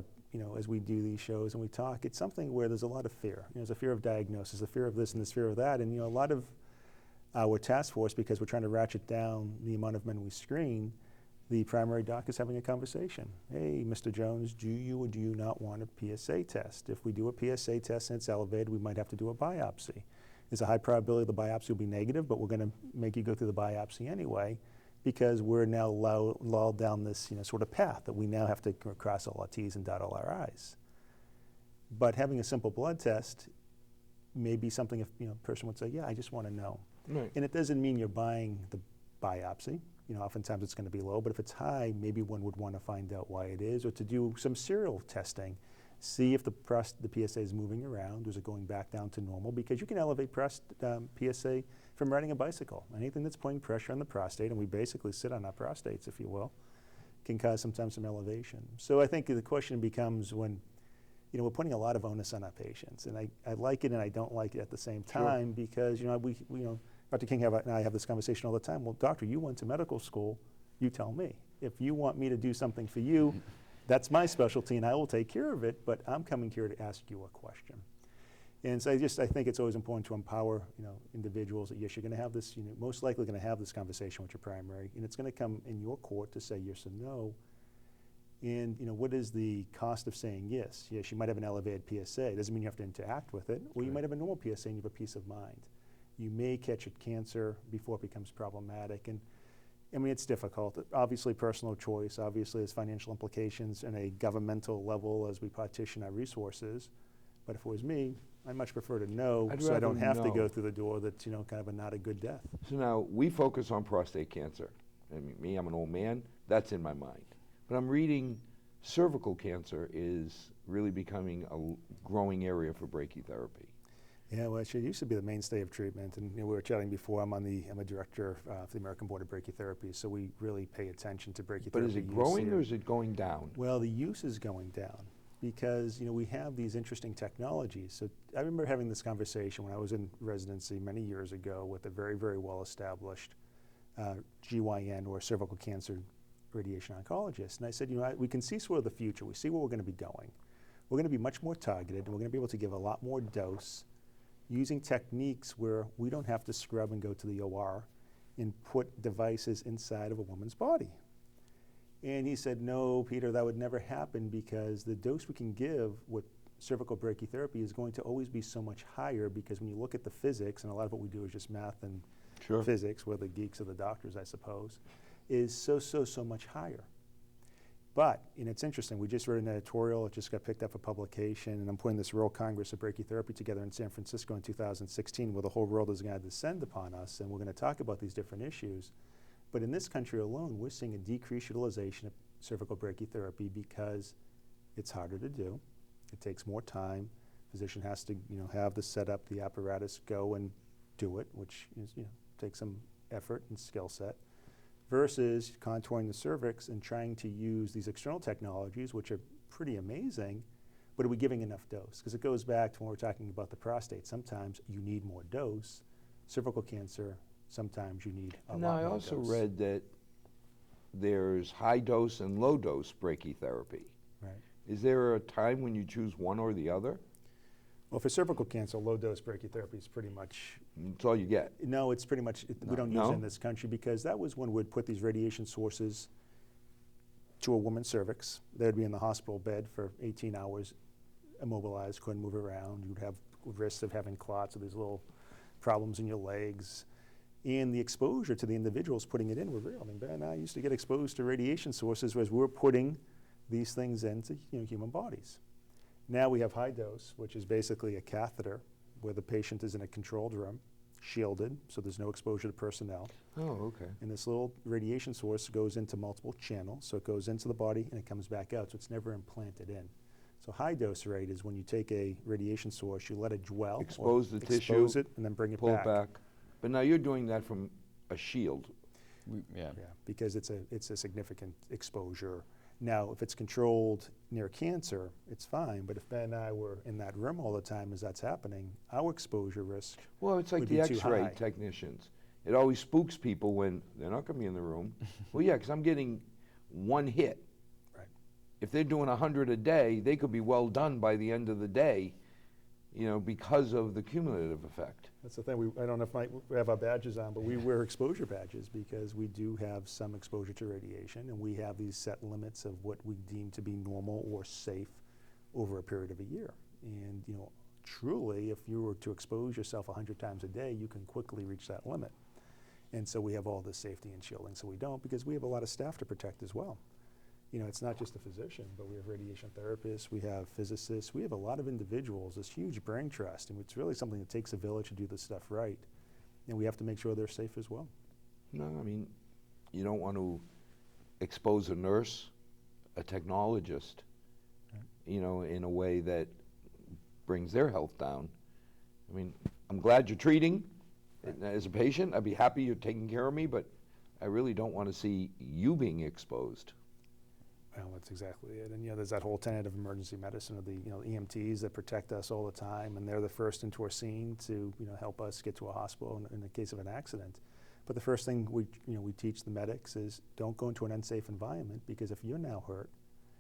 as we do these shows and we talk. It's something where there's a lot of fear. There's a fear of diagnosis, a fear of this and this fear of that. And a lot of our task force, because we're trying to ratchet down the amount of men we screen, the primary doc is having a conversation. Hey, Mr. Jones, do you or do you not want a PSA test? If we do a PSA test and it's elevated, we might have to do a biopsy. There's a high probability the biopsy will be negative, but we're going to make you go through the biopsy anyway, because we're now lulled down this sort of path that we now have to cross all our T's and dot all our I's. But having a simple blood test may be something if a person would say, yeah, I just want to know. Right. And it doesn't mean you're buying the biopsy. Oftentimes it's going to be low, but if it's high, maybe one would want to find out why it is, or to do some serial testing. See if the PSA is moving around, is it going back down to normal? Because you can elevate PSA from riding a bicycle. Anything that's putting pressure on the prostate, and we basically sit on our prostates, if you will, can cause sometimes some elevation. So I think the question becomes when, we're putting a lot of onus on our patients, and I like it and I don't like it at the same time. Sure. Because Dr. King and I have this conversation all the time. Well, doctor, you went to medical school, you tell me. If you want me to do something for you, that's my specialty and I will take care of it, but I'm coming here to ask you a question. And so I think it's always important to empower, individuals that yes, you're going to have this, most likely going to have this conversation with your primary, and it's going to come in your court to say yes or no. And what is the cost of saying yes? Yes, you might have an elevated PSA. It doesn't mean you have to interact with it. Or you might have a normal PSA and you have a peace of mind. You may catch a cancer before it becomes problematic. And it's difficult. Obviously, personal choice. Obviously, there's financial implications and a governmental level as we partition our resources. But if it was me, I'd much prefer to know so I don't have to go through the door that's, kind of a not a good death. So now we focus on prostate cancer. I'm an old man, that's in my mind. But I'm reading cervical cancer is really becoming a growing area for brachytherapy. Yeah, well, it used to be the mainstay of treatment, and we were chatting before. I'm a director for the American Board of Brachytherapy, so we really pay attention to brachytherapy. But is it growing or is it going down? Well, the use is going down because we have these interesting technologies. So I remember having this conversation when I was in residency many years ago with a very, very well-established GYN or cervical cancer radiation oncologist, and I said, we can see sort of the future. We see where we're going to be going. We're going to be much more targeted, and we're going to be able to give a lot more dose, using techniques where we don't have to scrub and go to the OR and put devices inside of a woman's body. And he said, no, Peter, that would never happen because the dose we can give with cervical brachytherapy is going to always be so much higher because when you look at the physics, and a lot of what we do is just math and physics, we're the geeks of the doctors, I suppose, is so much higher. But, it's interesting, we just wrote an editorial, it just got picked up for publication, and I'm putting this World Congress of Brachytherapy together in San Francisco in 2016 where the whole world is going to descend upon us, and we're going to talk about these different issues. But in this country alone, we're seeing a decreased utilization of cervical brachytherapy because it's harder to do, it takes more time, physician has to have the setup, the apparatus, go and do it, which is, takes some effort and skill set, versus contouring the cervix and trying to use these external technologies, which are pretty amazing, but are we giving enough dose? Because it goes back to when we're talking about the prostate. Sometimes you need more dose. Cervical cancer, sometimes you need a lot more dose. Now, I also read that there's high dose and low dose brachytherapy. Right. Is there a time when you choose one or the other? Well, for cervical cancer, low-dose brachytherapy is pretty much... That's all you get? No, it's pretty much... we don't use it in this country because that was when we'd put these radiation sources to a woman's cervix. They'd be in the hospital bed for 18 hours, immobilized, couldn't move around. You'd have risks of having clots or these little problems in your legs. And the exposure to the individuals putting it in were real. Ben and I used to get exposed to radiation sources as we were putting these things into human bodies. Now we have high dose, which is basically a catheter where the patient is in a controlled room, shielded, so there's no exposure to personnel. Oh, okay. And this little radiation source goes into multiple channels, so it goes into the body and it comes back out, so it's never implanted in. So high dose rate is when you take a radiation source, you let it dwell, expose the tissue, expose it, and then bring it pull back. it back. But now you're doing that from a shield. Yeah, because it's a significant exposure. Now, if it's controlled near cancer, it's fine, but if Ben and I were in that room all the time as that's happening, our exposure risk Well, it's like would the be too X-ray high. technicians. It always spooks people when they're not going to be in the room. Well, yeah, because I'm getting one hit. Right. If they're doing 100 a day, they could be well done by the end of the day. because of the cumulative effect. That's the thing. I don't know if we have our badges on, but we wear exposure badges because we do have some exposure to radiation, and we have these set limits of what we deem to be normal or safe over a period of a year. And truly, if you were to expose yourself 100 times a day, you can quickly reach that limit. And so we have all this safety and shielding, so we don't, because we have a lot of staff to protect as well. It's not just a physician, but we have radiation therapists, we have physicists, we have a lot of individuals, this huge brain trust, and it's really something that takes a village to do this stuff right. And we have to make sure they're safe as well. No, you don't want to expose a nurse, a technologist, in a way that brings their health down. I'm glad you're treating. As a patient, I'd be happy you're taking care of me, but I really don't want to see you being exposed. Well, that's exactly it. And there's that whole tenet of emergency medicine of the EMTs that protect us all the time, and they're the first into our scene to help us get to a hospital in the case of an accident. But the first thing we teach the medics is don't go into an unsafe environment, because if you're now hurt,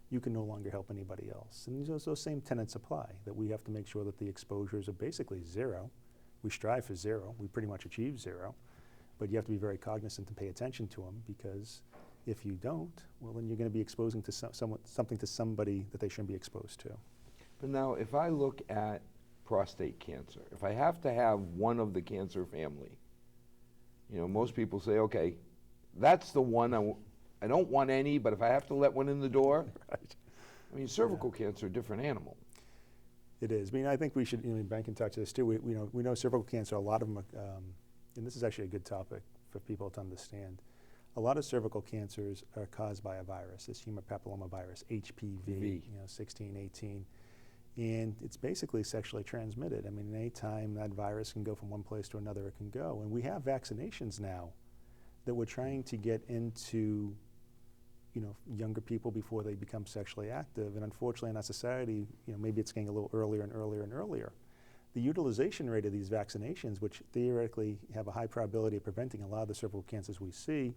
you can no longer help anybody else. And those same tenets apply, that we have to make sure that the exposures are basically zero. We strive for zero. We pretty much achieve zero. But you have to be very cognizant and pay attention to them, because if you don't, well, then you're going to be exposing to something to somebody that they shouldn't be exposed to. But now, if I look at prostate cancer, if I have to have one of the cancer family, most people say, okay, that's the one I don't want any, but if I have to let one in the door, Right. Cervical cancer, a different animal. It is. I think we should, Ben can touch this too. We know cervical cancer, a lot of them, and this is actually a good topic for people to understand. A lot of cervical cancers are caused by a virus, this human papillomavirus, HPV, 16, 18. And it's basically sexually transmitted. Any time that virus can go from one place to another, it can go. And we have vaccinations now that we're trying to get into younger people before they become sexually active. And unfortunately in our society, maybe it's getting a little earlier and earlier and earlier. The utilization rate of these vaccinations, which theoretically have a high probability of preventing a lot of the cervical cancers we see,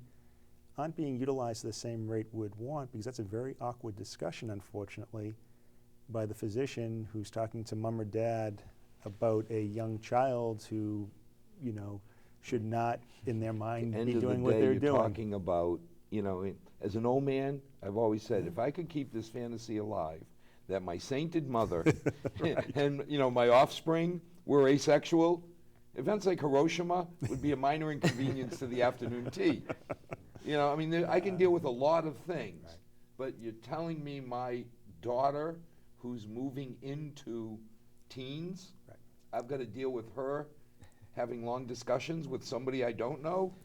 aren't being utilized at the same rate we'd want, because that's a very awkward discussion, unfortunately, by the physician who's talking to mom or dad about a young child who, should not, in their mind, be doing what they're you're doing. Talking about, as an old man, I've always said, if I could keep this fantasy alive, that my sainted mother and my offspring were asexual, events like Hiroshima would be a minor inconvenience to the afternoon tea. I can deal with a lot of things, Right. but you're telling me my daughter, who's moving into teens, Right. I've got to deal with her having long discussions with somebody I don't know?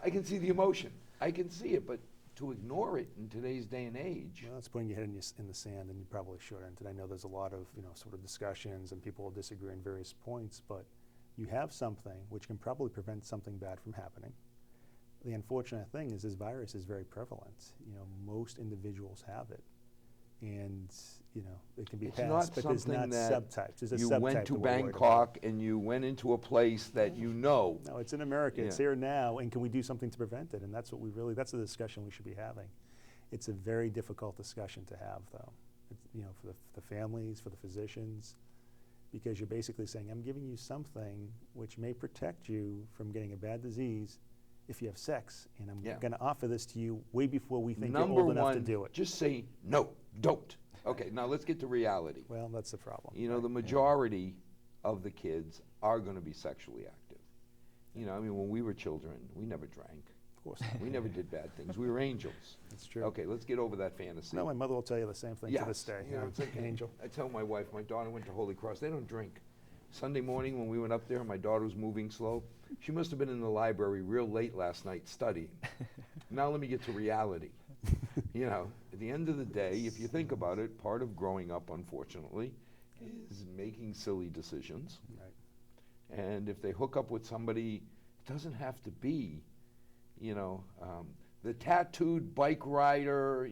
I can see the emotion. I can see it, but to ignore it in today's day and age. Well, that's putting your head in the sand, and you probably shouldn't. And I know there's a lot of sort of discussions, and people will disagree on various points, but you have something which can probably prevent something bad from happening. The unfortunate thing is this virus is very prevalent. Most individuals have it, and it can be It's passed, not but there's something not that subtypes. There's a You subtype went to that we're worried about. Bangkok and you went into a place that No, it's in America. It's Yeah. here now, and can we do something to prevent it? And that's what that's the discussion we should be having. It's a very difficult discussion to have, though. It's, for the families, for the physicians, because you're basically saying, I'm giving you something which may protect you from getting a bad disease if you have sex, and I'm Yeah. going to offer this to you way before we think Number you're old enough one, to do it. just say no, don't. Okay, now let's get to reality. Well, that's the problem. The majority of the kids are going to be sexually active. When we were children, we never drank. Of course not. We never did bad things. We were angels. That's true. Okay, let's get over that fantasy. No, my mother will tell you the same thing to this day. It's like An angel. I tell my wife, my daughter went to Holy Cross. They don't drink. Sunday morning when we went up there, my daughter was moving slow. She must have been in the library real late last night studying. Now let me get to reality. At the end of the day, if you think about it, part of growing up, unfortunately, is making silly decisions. Right. And if they hook up with somebody, it doesn't have to be, the tattooed bike rider,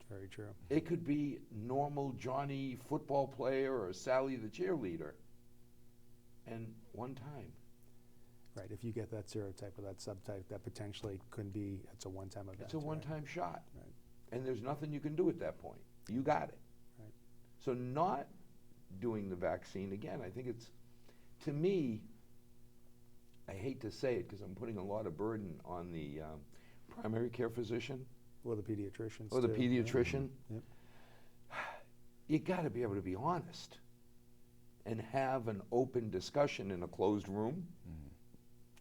Very true. it could be normal Johnny football player or Sally the cheerleader. And one time. Right. If you get that serotype or that subtype, that potentially could be, it's a one-time event. It's a one-time shot. Right. And there's nothing you can do at that point. You got it. Right. So not doing the vaccine. Again, I think it's, to me, I hate to say it because I'm putting a lot of burden on the primary care physician Or the pediatricians. or the too. pediatrician. Yeah. Yep. You got to be able to be honest and have an open discussion in a closed room,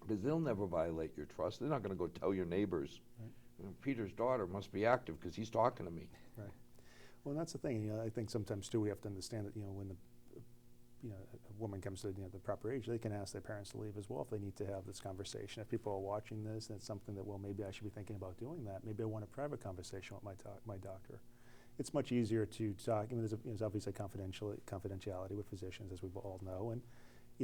because they'll never violate your trust. They're not going to go tell your neighbors, Right. "You know, Peter's daughter must be active because he's talking to me." Right. Well, and that's the thing. I think sometimes too we have to understand that when the a woman comes to the proper age, they can ask their parents to leave as well if they need to have this conversation. If people are watching this, and it's something that, well, maybe I should be thinking about doing that. Maybe I want a private conversation with my doctor. It's much easier to talk. I mean, there's obviously confidentiality with physicians, as we all know, and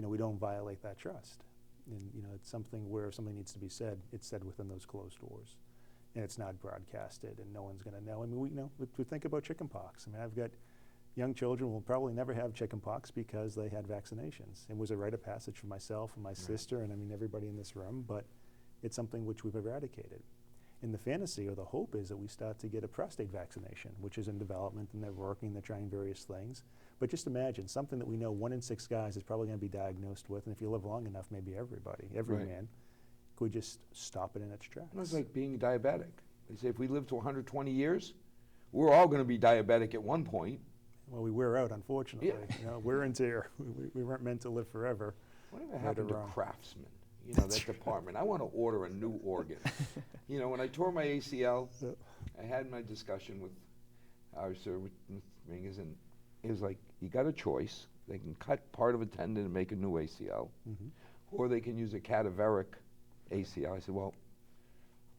we don't violate that trust. And it's something where if something needs to be said, it's said within those closed doors, and it's not broadcasted, and no one's going to know. I mean, we think about chickenpox. I mean, I've got young children who will probably never have chickenpox because they had vaccinations. It was a rite of passage for myself and my sister, and I mean everybody in this room. But it's something which we've eradicated. And the fantasy or the hope is that we start to get a prostate vaccination, which is in development, and they're working, they're trying various things. But just imagine something that we know 1 in 6 guys is probably going to be diagnosed with, and if you live long enough, maybe everybody, every Right. man, could just stop it in its tracks. It's like being diabetic. They say if we live to 120 years, we're all going to be diabetic at one point. Well, we wear out, unfortunately. Yeah. Wear and tear. We weren't meant to live forever. Whatever Right happened or to wrong. Craftsman? That department. I want to order a new organ. When I tore my ACL, Yeah. I had my discussion with our sir, with Mingus, and it was like, you got a choice. They can cut part of a tendon and make a new ACL, or they can use a cadaveric ACL. I said, well,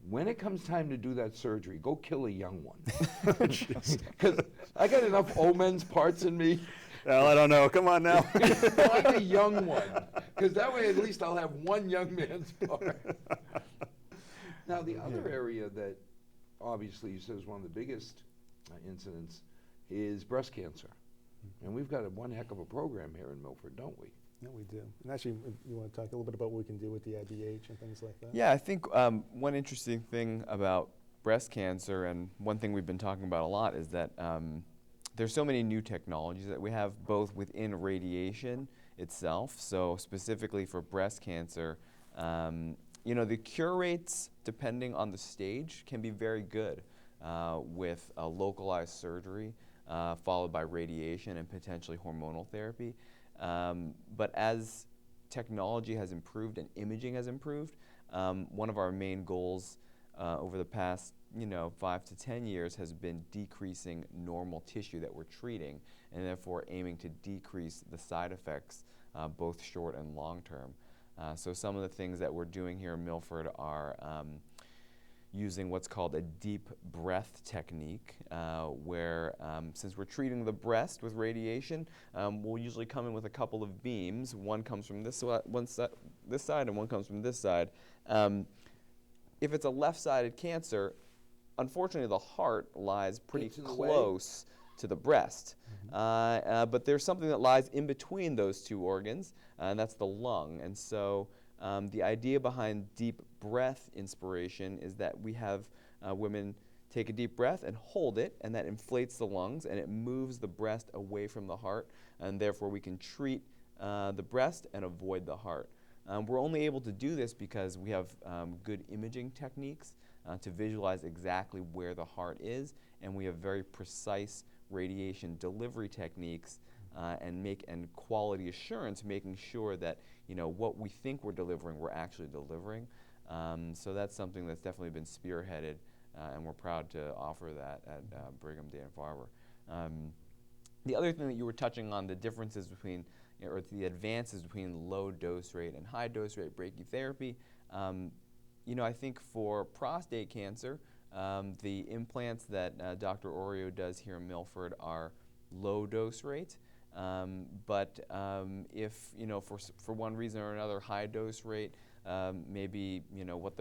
when it comes time to do that surgery, go kill a young one. Because I got enough old parts in me. Well, I don't know. Come on now. Find a young one, because that way at least I'll have one young man's part. Now, the other area that obviously you said is one of the biggest incidents is breast cancer. And we've got one heck of a program here in Milford, don't we? Yeah, we do. And actually, you want to talk a little bit about what we can do with the IBH and things like that? Yeah, I think one interesting thing about breast cancer, and one thing we've been talking about a lot, is that there's so many new technologies that we have, both within radiation itself. So specifically for breast cancer, the cure rates, depending on the stage, can be very good with a localized surgery followed by radiation and potentially hormonal therapy. But as technology has improved and imaging has improved, one of our main goals over the past 5 to 10 years has been decreasing normal tissue that we're treating, and therefore aiming to decrease the side effects, both short and long term. So some of the things that we're doing here in Milford are using what's called a deep breath technique, where since we're treating the breast with radiation, we'll usually come in with a couple of beams. One comes from this side and one comes from this side. If it's a left-sided cancer, unfortunately the heart lies pretty close to the breast. But there's something that lies in between those two organs, and that's the lung. And so the idea behind deep breath inspiration is that we have women take a deep breath and hold it, and that inflates the lungs, and it moves the breast away from the heart, and therefore we can treat the breast and avoid the heart. We're only able to do this because we have good imaging techniques to visualize exactly where the heart is, and we have very precise radiation delivery techniques and quality assurance, making sure that what we think we're delivering, we're actually delivering. So that's something that's definitely been spearheaded, and we're proud to offer that at Brigham Dana-Farber. The other thing that you were touching on, the differences between, or the advances between low dose rate and high dose rate brachytherapy. I think for prostate cancer, the implants that Dr. Orio does here in Milford are low dose rate. But if for one reason or another, high dose rate, maybe what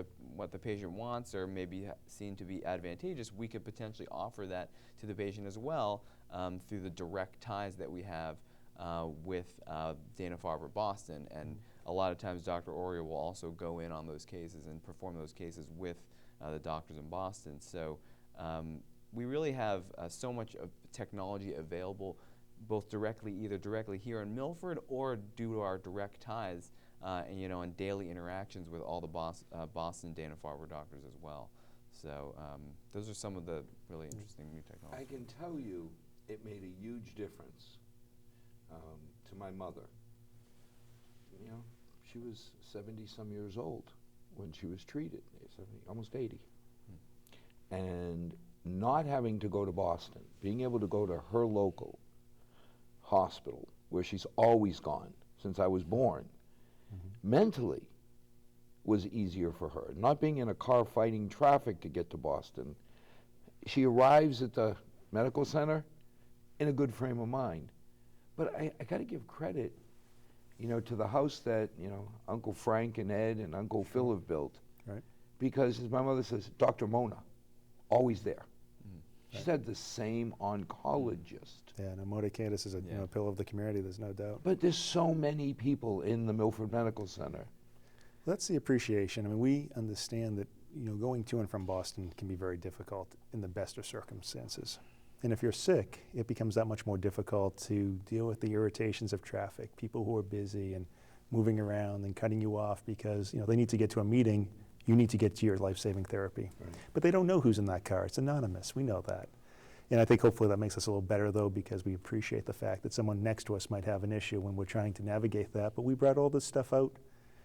the patient wants, or maybe seen to be advantageous, we could potentially offer that to the patient as well through the direct ties that we have with Dana-Farber Boston. And a lot of times Dr. Orio will also go in on those cases and perform those cases with the doctors in Boston. So we really have so much of technology available both either directly here in Milford or due to our direct ties and daily interactions with all the Boston Dana-Farber doctors as well. So those are some of the really interesting new technologies. I can tell you it made a huge difference to my mother. She was 70-some years old when she was treated, 70, almost 80. And not having to go to Boston, being able to go to her local hospital where she's always gone since I was born, mentally was easier for her. Not being in a car fighting traffic to get to Boston, she arrives at the medical center in a good frame of mind. But I got to give credit, to the house that, Uncle Frank and Ed and Uncle Phil have built. Right. Because, as my mother says, Dr. Mona, always there. She said the same oncologist. Yeah, no, Mona Candace is a pillar of the community, there's no doubt. But there's so many people in the Milford Medical Center. That's the appreciation. I mean, we understand that, going to and from Boston can be very difficult in the best of circumstances. And if you're sick, it becomes that much more difficult to deal with the irritations of traffic, people who are busy and moving around and cutting you off because, they need to get to a meeting. You need to get to your life-saving therapy. Right. But they don't know who's in that car. It's anonymous. We know that. And I think hopefully that makes us a little better, though, because we appreciate the fact that someone next to us might have an issue when we're trying to navigate that. But we brought all this stuff out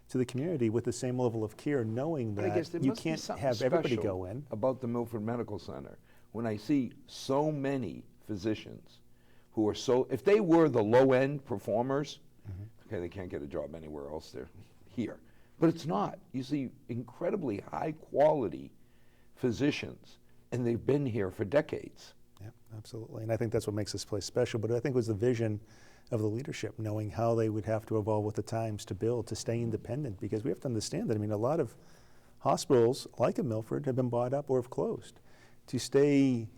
to the community with the same level of care, knowing that you can't have everybody go in. About the Milford Medical Center, when I see so many physicians who are if they were the low-end performers, okay, they can't get a job anywhere else, they're here. But it's not. You see incredibly high-quality physicians, and they've been here for decades. Yeah, absolutely. And I think that's what makes this place special. But I think it was the vision of the leadership, knowing how they would have to evolve with the times to build, to stay independent. Because we have to understand that, a lot of hospitals, like in Milford, have been bought up or have closed. To stay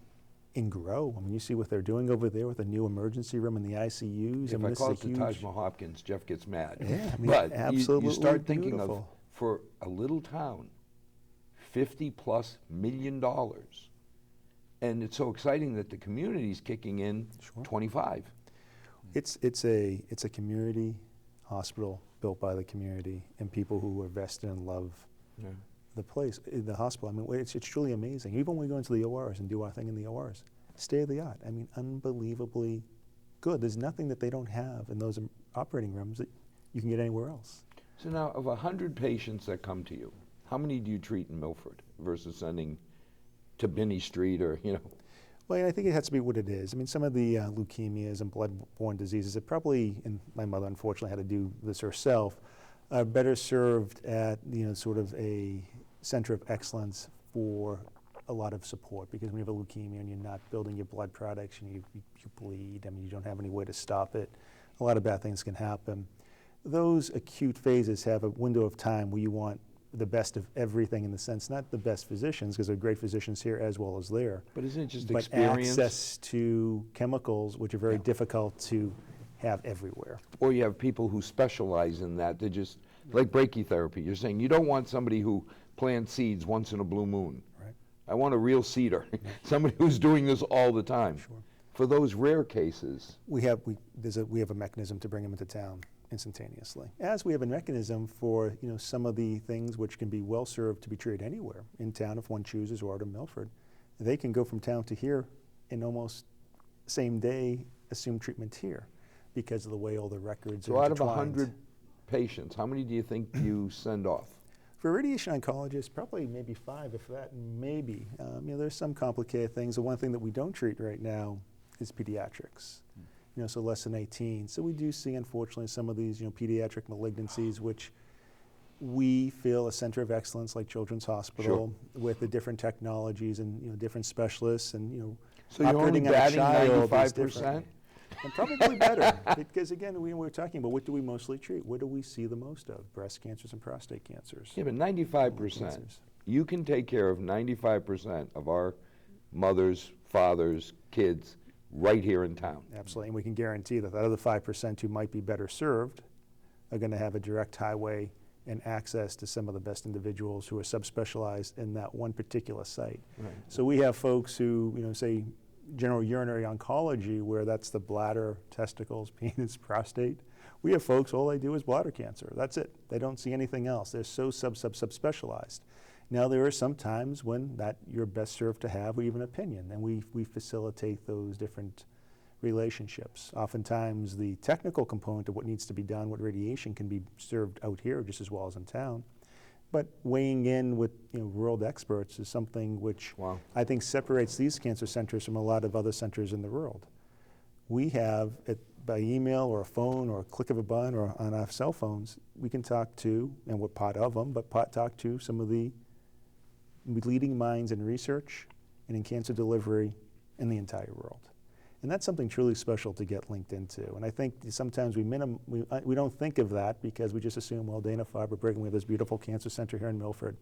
and grow, you see what they're doing over there with the new emergency room and the ICUs. If I call it the Taj Mahal Hopkins, Jeff gets mad. Yeah, but absolutely you start thinking beautiful. of, for a little town, $50+ million. And it's so exciting that the community's kicking in 25. It's a community hospital built by the community and people who are vested and love the place, the hospital. It's truly amazing. Even when we go into the ORs and do our thing in the ORs, state of the art. Unbelievably good. There's nothing that they don't have in those operating rooms that you can get anywhere else. So now, of 100 patients that come to you, how many do you treat in Milford versus sending to Binney Street or, Well, I think it has to be what it is. Some of the leukemias and blood-borne diseases, it probably, and my mother unfortunately had to do this herself, are better served at, sort of a center of excellence for a lot of support. Because when you have a leukemia and you're not building your blood products and you bleed, you don't have any way to stop it, a lot of bad things can happen. Those acute phases have a window of time where you want the best of everything, in the sense, not the best physicians, because there are great physicians here as well as there. But isn't it just but experience? Access to chemicals, which are very difficult to have everywhere. Or you have people who specialize in that. They're just, like brachytherapy. You're saying you don't want somebody who plants seeds once in a blue moon. Right. I want a real seeder, somebody who's doing this all the time. Sure. For those rare cases. We have a mechanism to bring them into town instantaneously. As we have a mechanism for some of the things which can be well served to be treated anywhere in town if one chooses, or out of Milford, they can go from town to here in almost same day assume treatment here because of the way all the records so are out of intertwined. 100 patients, how many do you think you send off? For radiation oncologists, probably maybe 5, if that, maybe. There's some complicated things. The one thing that we don't treat right now is pediatrics. So less than 18. So we do see, unfortunately, some of these, pediatric malignancies, which we feel a center of excellence like Children's Hospital with the different technologies and, different specialists and, so you're only operating on a batting child 95%? And probably better, because again, we're talking about what do we mostly treat? What do we see the most of? Breast cancers and prostate cancers. Yeah, but 95%. You can take care of 95% of our mothers, fathers, kids right here in town. Absolutely, and we can guarantee that the other 5% who might be better served are going to have a direct highway and access to some of the best individuals who are subspecialized in that one particular site. Right. So we have folks who, say, general urinary oncology, where that's the bladder, testicles, penis, prostate. We have folks, all they do is bladder cancer. That's it. They don't see anything else. They're so subspecialized. Now, there are some times when that you're best served to have even opinion, and we facilitate those different relationships. Oftentimes, the technical component of what needs to be done with radiation can be served out here just as well as in town. But weighing in with world experts is something which Wow. I think separates these cancer centers from a lot of other centers in the world. We have, by email or a phone or a click of a button or on our cell phones, we can talk to, and we're part of them, but talk to some of the leading minds in research and in cancer delivery in the entire world. And that's something truly special to get linked into. And I think sometimes we don't think of that because we just assume, well, Dana-Farber, Brigham, we have this beautiful cancer center here in Milford.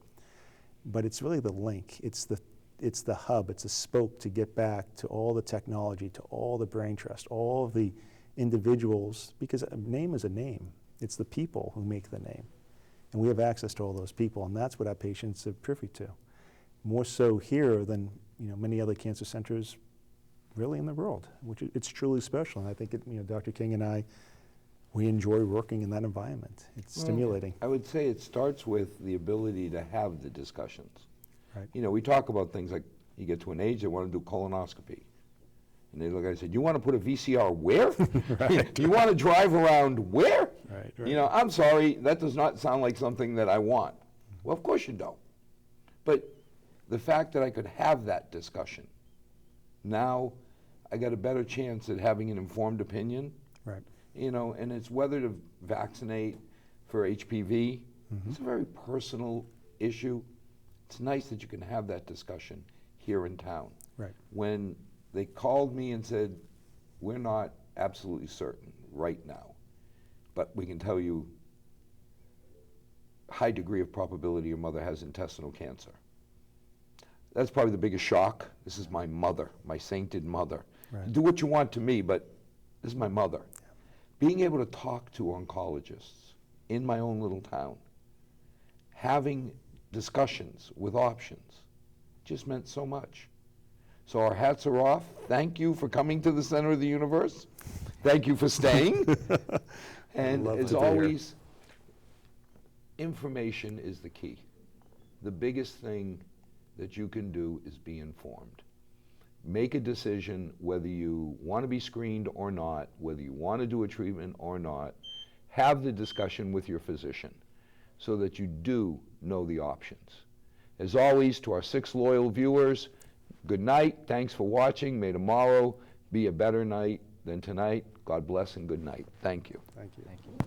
But it's really the link. It's the hub. It's a spoke to get back to all the technology, to all the brain trust, all of the individuals, because a name is a name. It's the people who make the name. And we have access to all those people, and that's what our patients are privy to. More so here than many other cancer centers really in the world, which it's truly special. And I think Dr. King and I, we enjoy working in that environment. It's stimulating. I would say it starts with the ability to have the discussions. Right. We talk about things like you get to an age they want to do colonoscopy. And they look at it and say, you want to put a VCR where? Right. You want to drive around where? Right. I'm sorry, that does not sound like something that I want. Well, of course you don't. But the fact that I could have that discussion, now I got a better chance at having an informed opinion. Right. And it's whether to vaccinate for HPV. It's a very personal issue. It's nice that you can have that discussion here in town. Right. When they called me and said, we're not absolutely certain right now, but we can tell you high degree of probability your mother has intestinal cancer. That's probably the biggest shock. This is my mother, my sainted mother. Right. Do what you want to me, but this is my mother. Yeah. Being able to talk to oncologists in my own little town, having discussions with options, just meant so much. So our hats are off. Thank you for coming to the center of the universe. Thank you for staying. And as always, information is the key. The biggest thing that you can do is be informed. Make a decision whether you want to be screened or not, whether you want to do a treatment or not. Have the discussion with your physician so that you do know the options. As always, to our 6 loyal viewers, good night. Thanks for watching. May tomorrow be a better night than tonight. God bless and good night. Thank you. Thank you. Thank you.